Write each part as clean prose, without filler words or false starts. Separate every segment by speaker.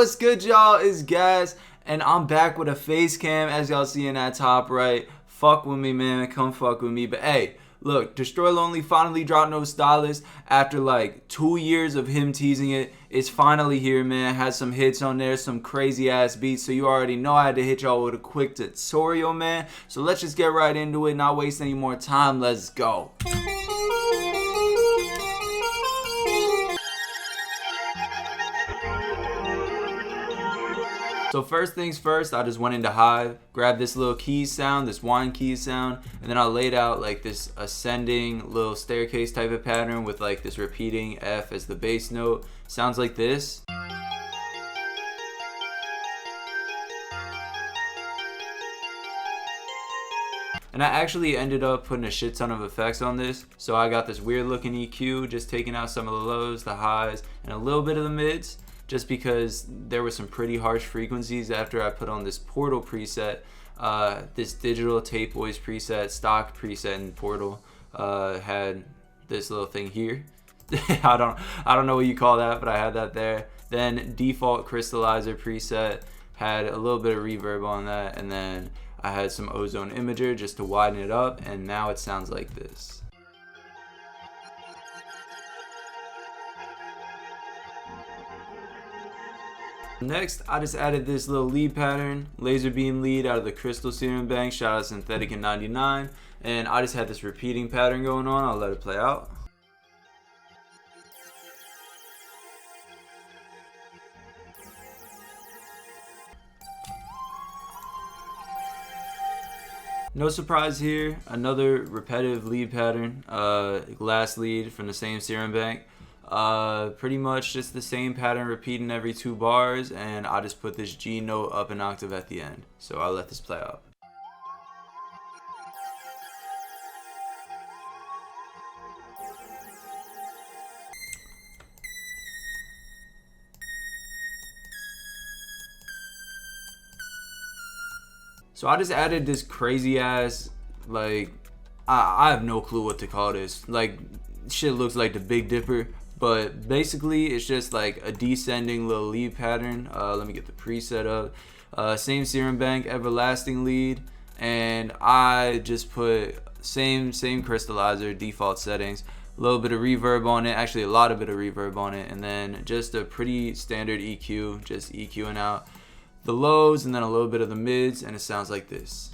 Speaker 1: what's good, y'all? It's Gas, and I'm back with a face cam, as y'all see in that top right. Fuck with me, man. Come fuck with me. But hey, look, Destroy Lonely finally dropped No Stylist after like 2 years of him teasing it. It's finally here, man. Had some hits on there, some crazy ass beats. So you already know I had to hit y'all with a quick tutorial, man. So let's just get right into it, not waste any more time. Let's go. So first things first, I just went into Hive, grabbed this little key sound, this wine key sound, and then I laid out like this ascending little staircase type of pattern with like this repeating F as the bass note. Sounds like this. And I actually ended up putting a shit ton of effects on this. So I got this weird looking EQ, just taking out some of the lows, the highs, and a little bit of the mids, just because there were some pretty harsh frequencies after I put on this Portal preset. This digital tape voice preset, stock preset in Portal, had this little thing here. I don't know what you call that, but I had that there. Then default crystallizer preset had a little bit of reverb on that, and then I had some ozone imager just to widen it up, and now it sounds like this. Next, I just added this little lead pattern, laser beam lead out of the Crystal Serum Bank, shout out Synthetic in 99, and I just had this repeating pattern going on. I'll let it play out. No surprise here, another repetitive lead pattern, last lead from the same Serum Bank. Pretty much just the same pattern repeating every 2 bars, and I just put this G note up an octave at the end. So I'll let this play out. So I just added this crazy ass, like, I have no clue what to call this. Like, shit looks like the Big Dipper. But basically, it's just like a descending little lead pattern. Let me get the preset up. Same Serum Bank, everlasting lead, and I just put same crystallizer, default settings. A little bit of reverb on it, actually a lot of bit of reverb on it, and then just a pretty standard EQ, just EQing out the lows and then a little bit of the mids, and it sounds like this.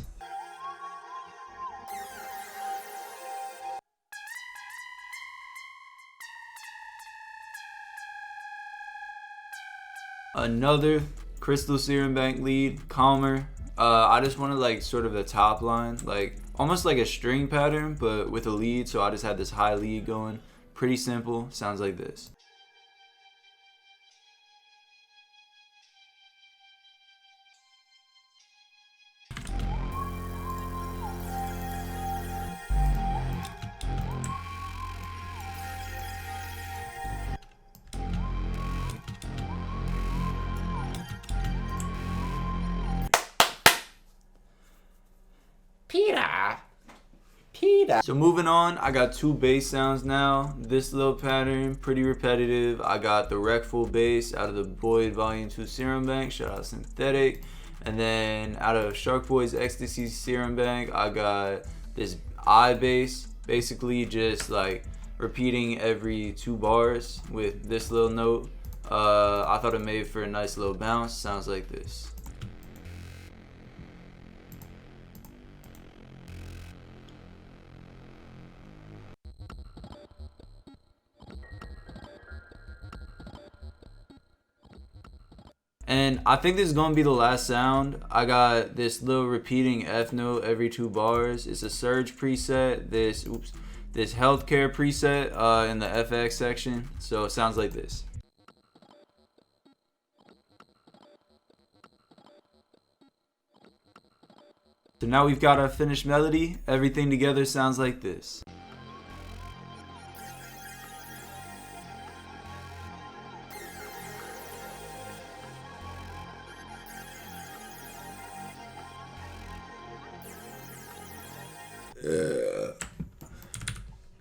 Speaker 1: Another Crystal Serum Bank lead, calmer. I just wanted like sort of the top line, like almost like a string pattern, but with a lead. So I just had this high lead going. Pretty simple. Sounds like this. Peter. So moving on, I got 2 bass sounds now. This little pattern, pretty repetitive. I got the Wreckful bass out of the Boyd Volume 2 Serum Bank, shout out Synthetic. And then out of Shark Boy's Ecstasy Serum Bank, I got this I bass, basically just like repeating every 2 bars with this little note. I thought it made for a nice little bounce. Sounds like this. And I think this is going to be the last sound. I got this little repeating F note every 2 bars. It's a surge preset, this healthcare preset in the FX section. So it sounds like this. So now we've got our finished melody. Everything together sounds like this.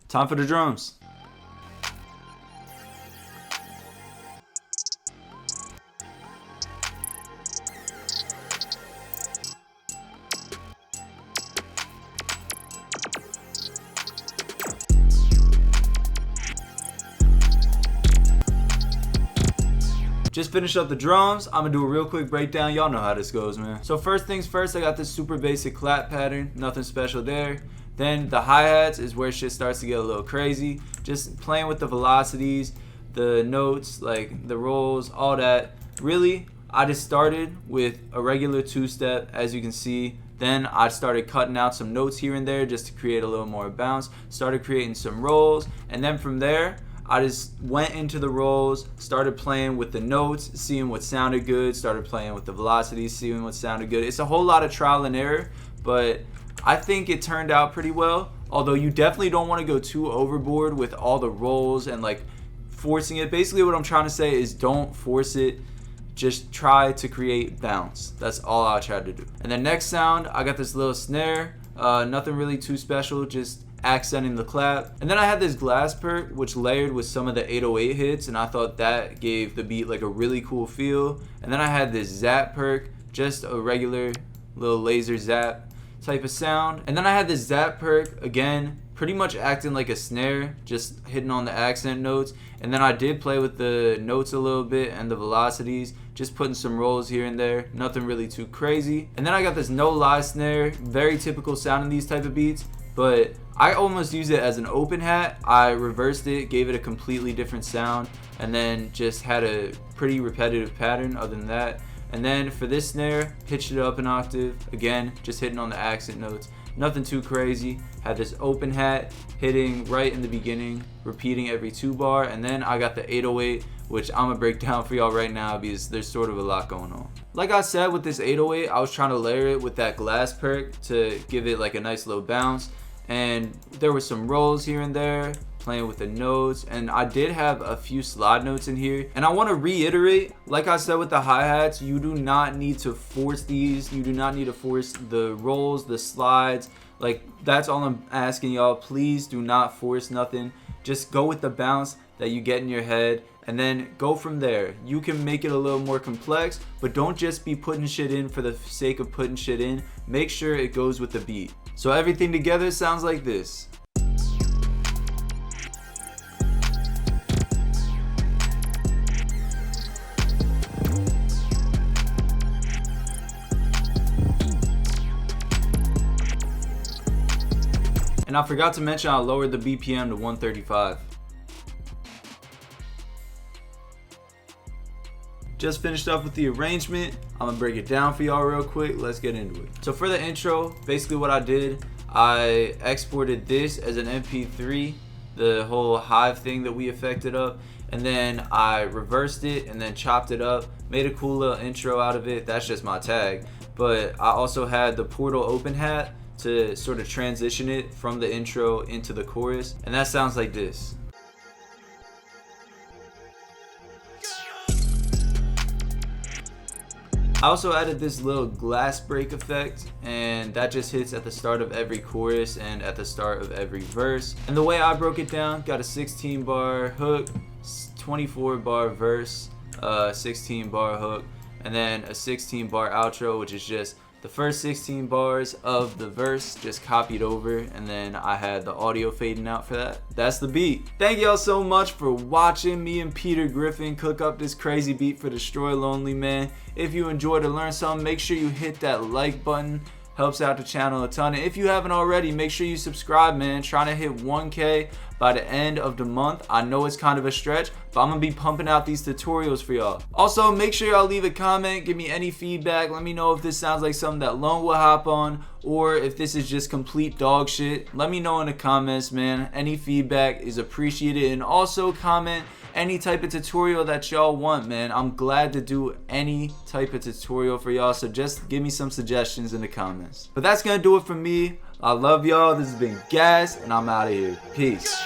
Speaker 1: Time for the drums. Just finished up the drums. I'm gonna do a real quick breakdown. Y'all know how this goes, man. So first things first, I got this super basic clap pattern. Nothing special there. Then the hi-hats is where shit starts to get a little crazy. Just playing with the velocities, the notes, like the rolls, all that. Really, I just started with a regular two-step, as you can see. Then I started cutting out some notes here and there just to create a little more bounce. Started creating some rolls, and then from there, I just went into the rolls, started playing with the notes, seeing what sounded good, started playing with the velocities, seeing what sounded good. It's a whole lot of trial and error, but I think it turned out pretty well. Although you definitely don't want to go too overboard with all the rolls and like forcing it. Basically what I'm trying to say is don't force it. Just try to create bounce. That's all I tried to do. And the next sound, I got this little snare. Nothing really too special, just accenting the clap. And then I had this glass perk, which layered with some of the 808 hits, and I thought that gave the beat like a really cool feel. And then I had this zap perk, just a regular little laser zap type of sound. And then I had this zap perk, again, pretty much acting like a snare, just hitting on the accent notes. And then I did play with the notes a little bit and the velocities, just putting some rolls here and there, nothing really too crazy. And then I got this no lie snare, very typical sound in these type of beats, but I almost use it as an open hat. I reversed it, gave it a completely different sound, and then just had a pretty repetitive pattern other than that. And then for this snare, pitched it up an octave, again, just hitting on the accent notes. Nothing too crazy. Had this open hat hitting right in the beginning, repeating every 2 bar, and then I got the 808, which I'm gonna break down for y'all right now because there's sort of a lot going on. Like I said, with this 808, I was trying to layer it with that glass perk to give it like a nice little bounce, and there were some rolls here and there, playing with the notes, and I did have a few slide notes in here. And I want to reiterate, like I said with the hi-hats, you do not need to force these. You do not need to force the rolls, the slides. Like, that's all I'm asking y'all. Please do not force nothing. Just go with the bounce that you get in your head, and then go from there. You can make it a little more complex, but don't just be putting shit in for the sake of putting shit in. Make sure it goes with the beat. So everything together sounds like this. And I forgot to mention I lowered the BPM to 135. Just finished up with the arrangement. I'm gonna break it down for y'all real quick. Let's get into it. So for the intro, basically what I did, I exported this as an MP3, the whole Hive thing that we effected up, and then I reversed it and then chopped it up, made a cool little intro out of it. That's just my tag. But I also had the Portal open hat to sort of transition it from the intro into the chorus, and that sounds like this. I also added this little glass break effect, and that just hits at the start of every chorus and at the start of every verse. And the way I broke it down, got a 16 bar hook, 24 bar verse, 16 bar hook, and then a 16 bar outro, which is just the first 16 bars of the verse just copied over, and then I had the audio fading out for that. That's the beat. Thank y'all so much for watching me and Peter Griffin cook up this crazy beat for Destroy Lonely Man. If you enjoyed or learned something, make sure you hit that like button. Helps out the channel a ton. And if you haven't already, make sure you subscribe, man. Trying to hit 1K by the end of the month. I know it's kind of a stretch, but I'm gonna be pumping out these tutorials for y'all. Also, make sure y'all leave a comment, give me any feedback. Let me know if this sounds like something that Lone will hop on, or if this is just complete dog shit. Let me know in the comments, man. Any feedback is appreciated. And also comment any type of tutorial that y'all want, man. I'm glad to do any type of tutorial for y'all, so just give me some suggestions in the comments. But that's gonna do it for me. I love y'all. This has been Gas, and I'm out of here. Peace.